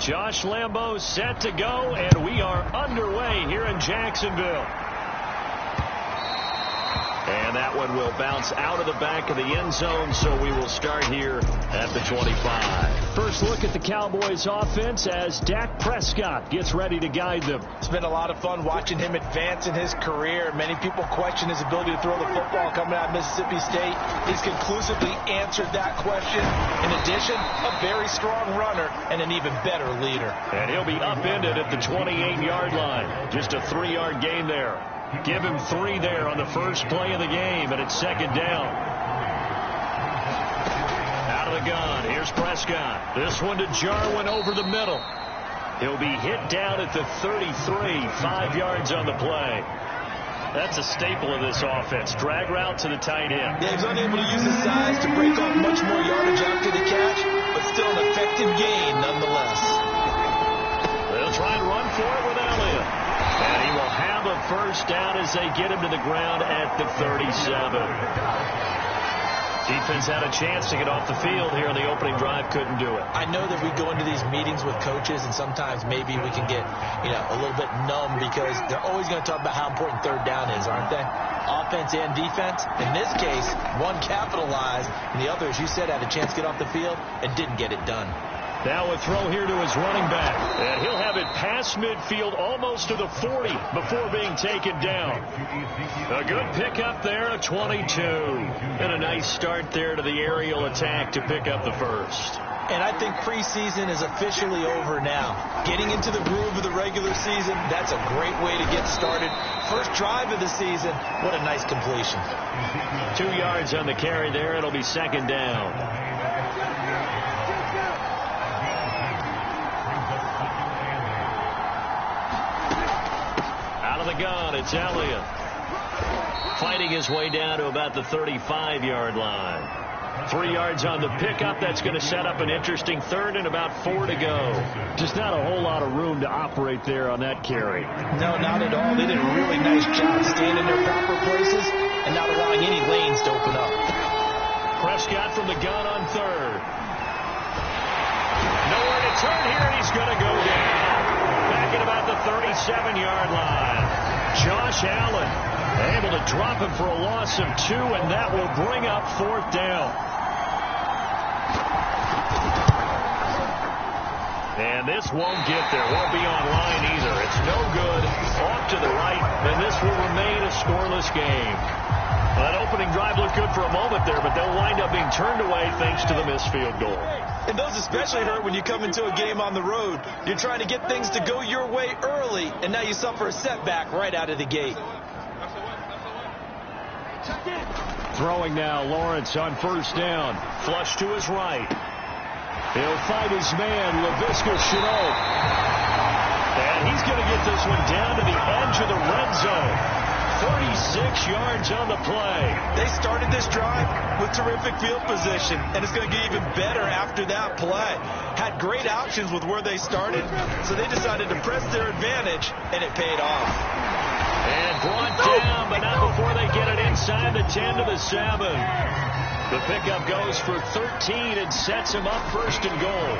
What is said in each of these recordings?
Josh Lambo set to go, and we are underway here in Jacksonville. And that one will bounce out of the back of the end zone, so we will start here at the 25. First look at the Cowboys offense as Dak Prescott gets ready to guide them. It's been a lot of fun watching him advance in his career. Many people question his ability to throw the football coming out of Mississippi State. He's conclusively answered that question. In addition, a very strong runner and an even better leader. And he'll be upended at the 28-yard line. Just a 3-yard gain there. Give him 3 there on the first play of the game, and it's second down. Out of the gun, here's Prescott. This one to Jarwin over the middle. He'll be hit down at the 33, 5 yards on the play. That's a staple of this offense. Drag route to the tight end. Yeah, he's unable to use his size to break off much more yardage after the catch, but still an effective gain nonetheless. They'll try and run for it with Elliott. And he will have a first down as they get him to the ground at the 37. Defense had a chance to get off the field here on the opening drive, couldn't do it. I know that we go into these meetings with coaches, and sometimes maybe we can get, a little bit numb because they're always going to talk about how important third down is, aren't they? Offense and defense. In this case, one capitalized, and the other, as you said, had a chance to get off the field and didn't get it done. Now a throw here to his running back. And he'll have it past midfield almost to the 40 before being taken down. A good pickup there, a 22. And a nice start there to the aerial attack to pick up the first. And I think preseason is officially over now. Getting into the groove of the regular season, that's a great way to get started. First drive of the season, what a nice completion. 2 yards on the carry there. It'll be second down. Out of the gun, it's Elliott. Fighting his way down to about the 35-yard line. 3 yards on the pickup. That's going to set up an interesting third and about 4 to go. Just not a whole lot of room to operate there on that carry. No, not at all. They did a really nice job staying in their proper places and not allowing any lanes to open up. Prescott from the gun on third. Nowhere to turn here, and he's going to go down. Back at about the 37-yard line. Josh Allen able to drop him for a loss of 2, and that will bring up fourth down. And this won't get there. Won't be on line either. It's no good. Off to the right, and this will remain a scoreless game. That opening drive looked good for a moment there, but they'll wind up being turned away thanks to the missed field goal. And those especially hurt when you come into a game on the road. You're trying to get things to go your way early, and now you suffer a setback right out of the gate. Throwing now, Lawrence on first down. Flush to his right. He'll fight his man, Laviska Shenault. And he's going to get this one down to the edge of the red zone. 36 yards on the play. They started this drive with terrific field position, and it's going to get even better after that play. Had great options with where they started, so they decided to press their advantage, and it paid off. And brought down, but not before they get it inside the 10 to the 7. The pickup goes for 13 and sets him up first and goal.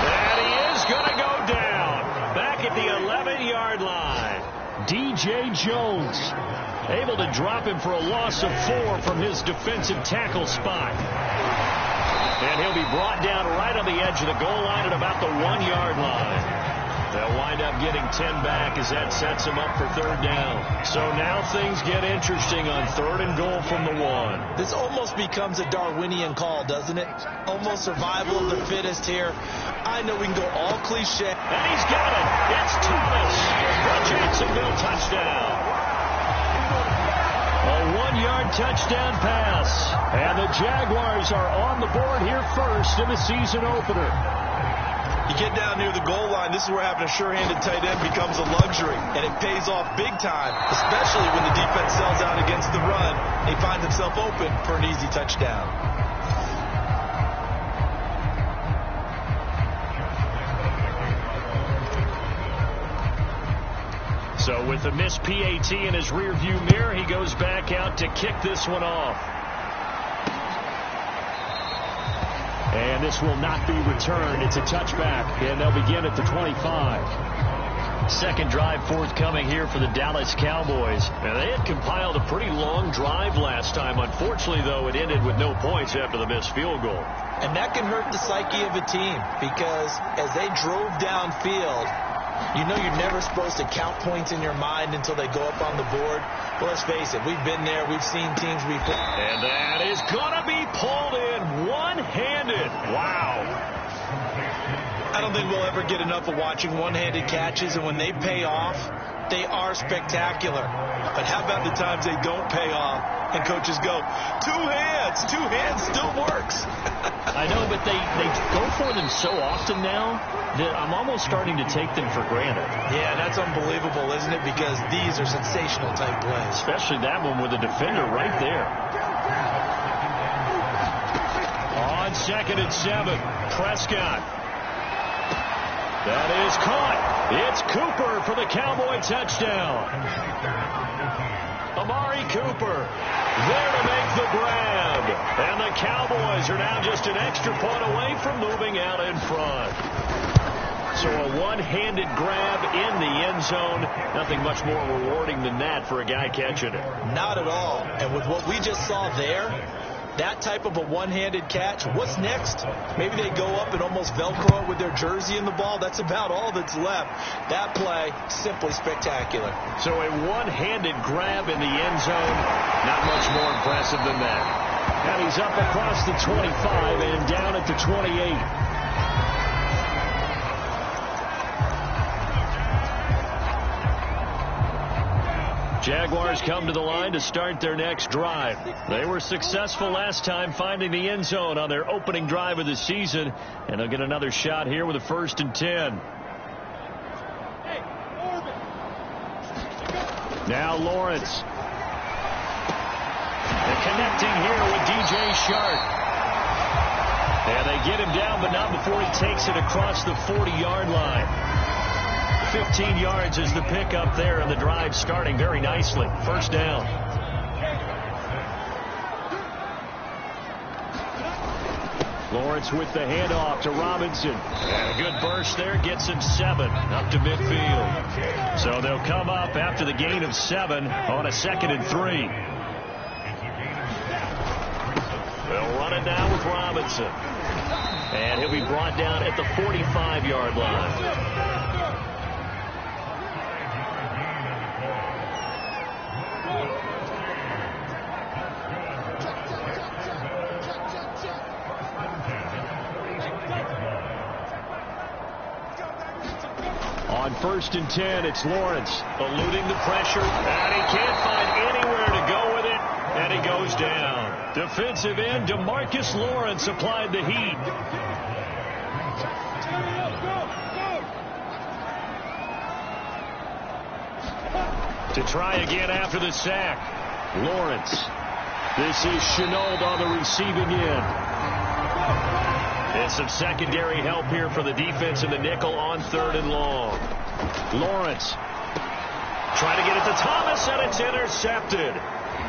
And he is going to go down. Back at the 11-yard line. DJ Jones able to drop him for a loss of 4 from his defensive tackle spot. And he'll be brought down right on the edge of the goal line at about the 1-yard line. They'll wind up getting 10 back as that sets them up for third down. So now things get interesting on third and goal from the 1. This almost becomes a Darwinian call, doesn't it? Almost survival of the fittest here. I know we can go all cliche. And he's got it. It's Thomas. The Jacksonville touchdown. A 1-yard touchdown pass. And the Jaguars are on the board here first in the season opener. You get down near the goal line, this is where having a sure-handed tight end becomes a luxury, and it pays off big time, especially when the defense sells out against the run. He finds himself open for an easy touchdown. So with the missed PAT in his rearview mirror, he goes back out to kick this one off. And And this will not be returned. It's a touchback, and they'll begin at the 25. Second drive forthcoming here for the Dallas Cowboys. And they had compiled a pretty long drive last time. Unfortunately, though, it ended with no points after the missed field goal. And that can hurt the psyche of a team because as they drove downfield, you know you're never supposed to count points in your mind until they go up on the board. Well, let's face it, we've been there. We've seen teams before. And that is going to be pulled in one-handed. Wow. I don't think we'll ever get enough of watching one-handed catches, and when they pay off, they are spectacular. But how about the times they don't pay off and coaches go, two hands still works. I know, but they go for them so often now that I'm almost starting to take them for granted. Yeah, that's unbelievable, isn't it? Because these are sensational type plays. Especially that one with the defender right there. On 2nd and 7, Prescott. That is caught. It's Cooper for the Cowboy touchdown. Amari Cooper there to make the grab. And the Cowboys are now just an extra point away from moving out in front. So a one-handed grab in the end zone. Nothing much more rewarding than that for a guy catching it. Not at all. And with what we just saw there, that type of a one-handed catch, what's next? Maybe they go up and almost Velcro it with their jersey in the ball. That's about all that's left. That play, simply spectacular. So a one-handed grab in the end zone, not much more impressive than that. And he's up across the 25 and down at the 28. Jaguars come to the line to start their next drive. They were successful last time finding the end zone on their opening drive of the season, and they'll get another shot here with a 1st and 10. Now Lawrence. They're connecting here with DJ Shark. And they get him down, but not before he takes it across the 40-yard line. 15 yards is the pickup there, and the drive starting very nicely. 1st down. Lawrence with the handoff to Robinson. And a good burst there gets him 7 up to midfield. So they'll come up after the gain of 7 on a 2nd and 3. They'll run it now with Robinson. And he'll be brought down at the 45-yard line. On 1st and 10, it's Lawrence eluding the pressure, and he can't find anywhere to go with it, and he goes down. Defensive end DeMarcus Lawrence applied the heat. To try again after the sack. Lawrence. This is Chenault on the receiving end. And some secondary help here for the defense in the nickel on 3rd and long. Lawrence trying to get it to Thomas, and it's intercepted.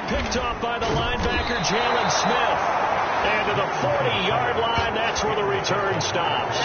Picked off by the linebacker, Jalen Smith. And to the 40-yard line, that's where the return stops.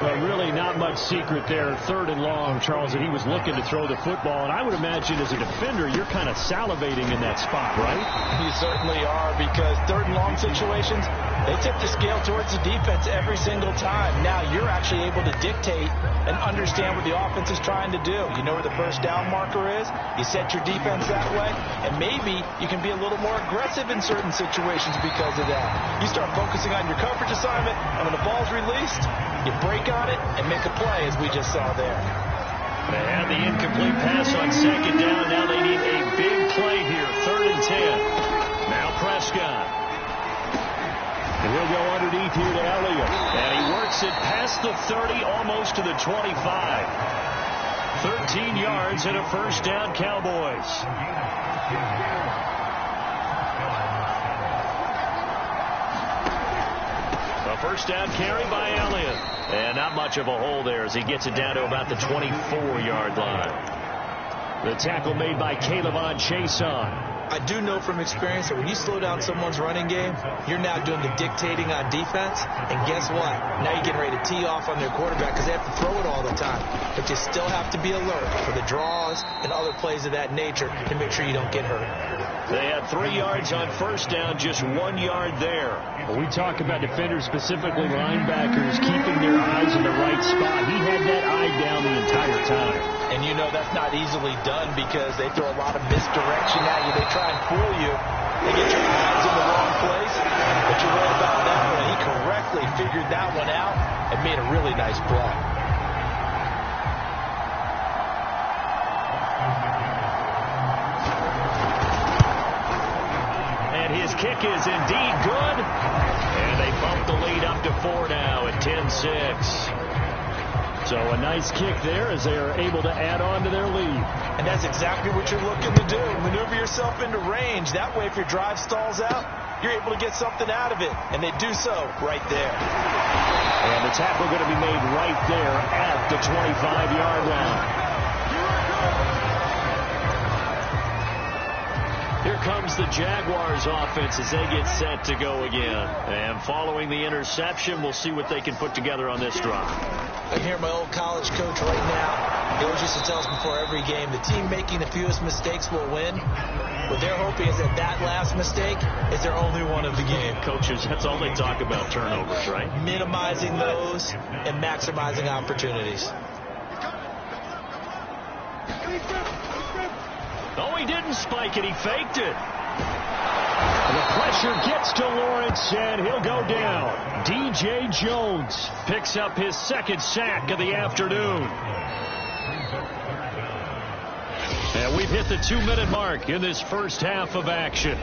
Well, really not much secret there. 3rd and long, Charles, that he was looking to throw the football. And I would imagine as a defender, you're kind of salivating in that spot, right? You certainly are, because 3rd and long situations, they tip the scale towards the defense every single time. Now you're actually able to dictate and understand what the offense is trying to do. You know where the first down marker is. You set your defense that way, and maybe you can be a little more aggressive in certain situations because of that. You start focusing on your coverage assignment, and when the ball's released, you break on it and make a play, as we just saw there. They had the incomplete pass on 2nd down. Now they need a big play here. 3rd and 10. Now Prescott. And he'll go underneath here to Elliott. And he works it past the 30, almost to the 25. 13 yards and a 1st down, Cowboys. A 1st down carry by Elliott. And not much of a hole there as he gets it down to about the 24-yard line. The tackle made by Caleb on Chason. I do know from experience that when you slow down someone's running game, you're now doing the dictating on defense. And guess what? Now you're getting ready to tee off on their quarterback because they have to throw it all the time. But you still have to be alert for the draws and other plays of that nature to make sure you don't get hurt. They had 3 yards on first down, just 1 yard there. Well, we talk about defenders, specifically linebackers, keeping their eyes in the right spot. He had that eye down the entire time. And you know that's not easily done because they throw a lot of misdirection at you. They try and fool you. They get your eyes in the wrong place. But you're right about that one. He correctly figured that one out and made a really nice play. And his kick is indeed good. And they bump the lead up to 4 now at 10-6. So a nice kick there as they are able to add on to their lead. And that's exactly what you're looking to do. Maneuver yourself into range. That way, if your drive stalls out, you're able to get something out of it. And they do so right there. And the tackle going to be made right there at the 25-yard line. Here comes the Jaguars offense as they get set to go again. And following the interception, we'll see what they can put together on this drive. I hear my old college coach right now. He always used to tell us before every game, the team making the fewest mistakes will win. What they're hoping is that that last mistake is their only one of the game. Coaches, that's all they talk about, turnovers, right? Minimizing those and maximizing opportunities. Oh, he didn't spike it. He faked it. The pressure gets to Lawrence, and he'll go down. D.J. Jones picks up his second sack of the afternoon. And we've hit the 2-minute mark in this first half of action.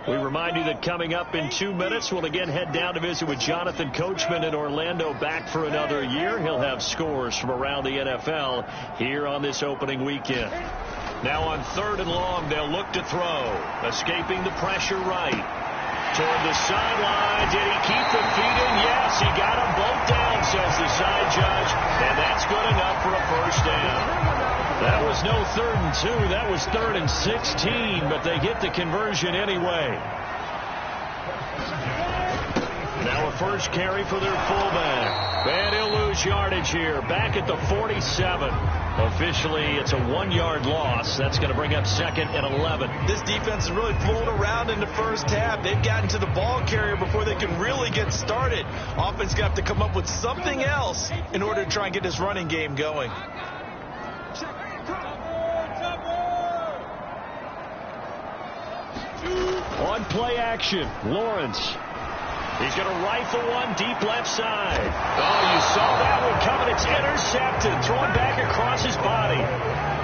We remind you that coming up in 2 minutes, we'll again head down to visit with Jonathan Coachman in Orlando, back for another year. He'll have scores from around the NFL here on this opening weekend. Now on 3rd and long, they'll look to throw. Escaping the pressure right. Toward the sideline. Did he keep the feet in? Yes, he got them both down, says the side judge. And that's good enough for a first down. That was no 3rd and 2. That was 3rd and 16, but they get the conversion anyway. Now a first carry for their fullback. And he'll lose yardage here. Back at the 47. Officially, it's a 1-yard loss. That's going to bring up 2nd and 11. This defense is really flown around in the first half. They've gotten to the ball carrier before they can really get started. Offense got to come up with something else in order to try and get this running game going. On play action, Lawrence. He's going to rifle one deep left side. Oh, you saw that one coming. It's intercepted. Thrown back across his body.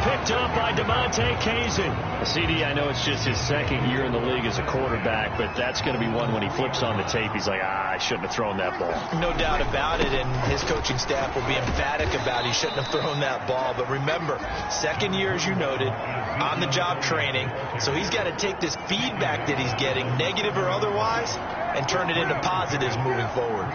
Picked up by DeMonte Kazin. CD, I know it's just his 2nd year in the league as a quarterback, but that's going to be one when he flips on the tape. He's like, I shouldn't have thrown that ball. No doubt about it, and his coaching staff will be emphatic about he shouldn't have thrown that ball. But remember, 2nd year, as you noted, on-the-job training. So he's got to take this feedback that he's getting, negative or otherwise, and turn it into positives moving forward.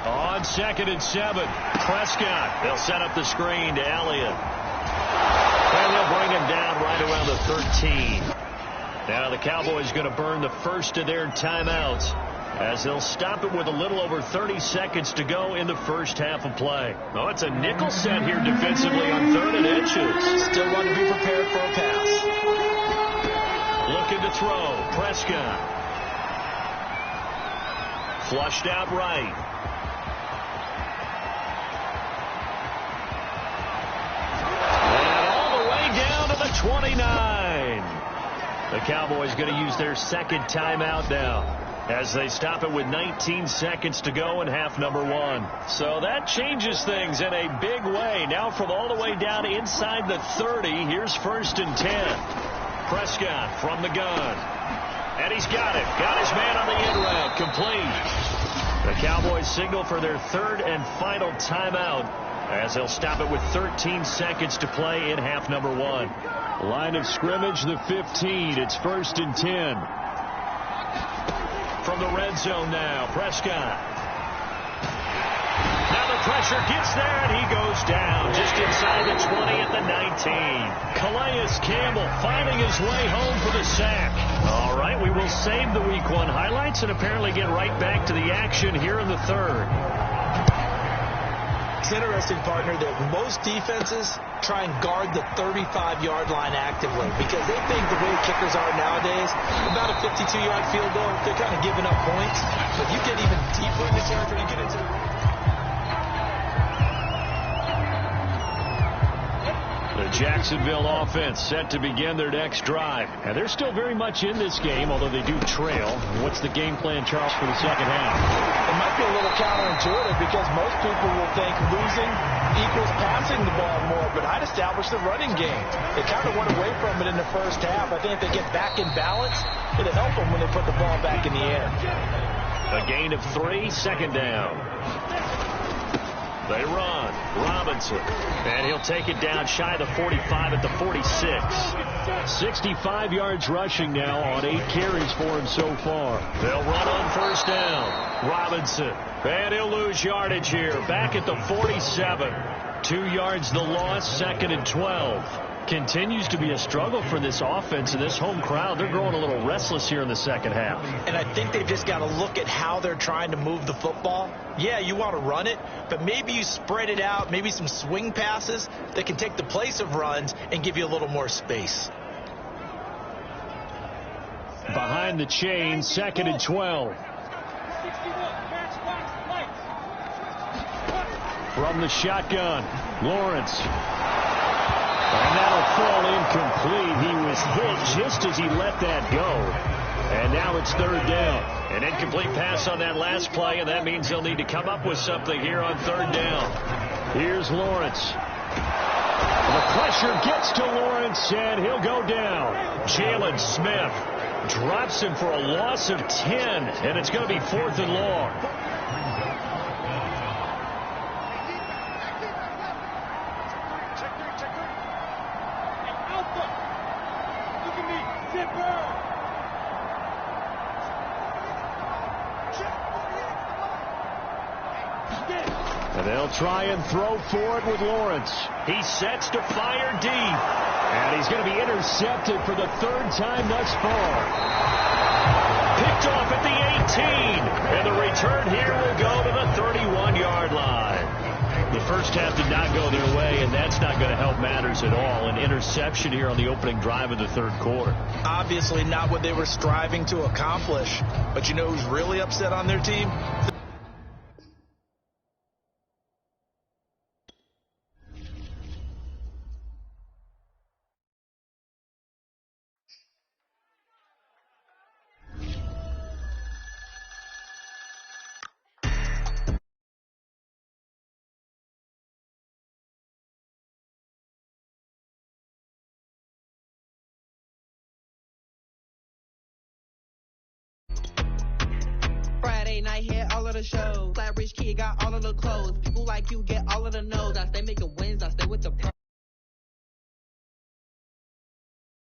On 2nd and 7, Prescott. They'll set up the screen to Elliott. And they'll bring him down right around the 13. Now the Cowboys going to burn the first of their timeouts as they'll stop it with a little over 30 seconds to go in the first half of play. Oh, it's a nickel set here defensively on 3rd and inches. Still want to be prepared for a pass. Looking to throw. Prescott. Flushed out right. And all the way down to the 29. The Cowboys going to use their 2nd timeout now as they stop it with 19 seconds to go in half number 1. So that changes things in a big way. Now from all the way down inside the 30, here's 1st and 10. Prescott from the gun. And he's got it. Got his man on the in route. Complete. The Cowboys signal for their 3rd and final timeout as they'll stop it with 13 seconds to play in half number 1. Line of scrimmage, the 15. It's 1st and 10. From the red zone now, Prescott. Now the pressure gets there, and he goes down just inside the 20 at the 19. Calais Campbell finding his way home for the sack. All right, we will save the Week 1 highlights and apparently get right back to the action here in the third. It's interesting, partner, that most defenses try and guard the 35-yard line actively because they think the way kickers are nowadays, about a 52-yard field goal, they're kind of giving up points. But you get even deeper in the territory, you get into the... The Jacksonville offense set to begin their next drive. And they're still very much in this game, although they do trail. What's the game plan, Charles, for the second half? It might be a little counterintuitive because most people will think losing equals passing the ball more, but I'd establish the running game. They kind of went away from it in the first half. I think if they get back in balance, it'll help them when they put the ball back in the air. A gain of 3, second down. They run. Robinson. And he'll take it down shy of the 45 at the 46. 65 yards rushing now on 8 carries for him so far. They'll run on first down. Robinson. And he'll lose yardage here. Back at the 47. 2 yards the loss, second and 12. Continues to be a struggle for this offense and this home crowd. They're growing a little restless here in the second half. And I think they've just got to look at how they're trying to move the football. Yeah, you want to run it, but maybe you spread it out, maybe some swing passes that can take the place of runs and give you a little more space. Behind the chain, second and 12. From the shotgun, Lawrence. And that'll fall incomplete. He was hit just as he let that go. And now it's third down. An incomplete pass on that last play, and that means they'll need to come up with something here on third down. Here's Lawrence. The pressure gets to Lawrence, and he'll go down. Jalen Smith drops him for a loss of 10, and it's going to be 4th and long. And they'll try and throw for it with Lawrence. He sets to fire deep. And he's going to be intercepted for the 3rd time thus far. Picked off at the 18. And the return here will go to the 31-yard line. The first half did not go their way, and that's not going to help matters at all. An interception here on the opening drive of the third quarter. Obviously not what they were striving to accomplish. But you know who's really upset on their team? Friday night, hit all of the shows. Flat rich kid got all of the clothes. People like you get all of the no's. I stay making wins, I stay with the pro.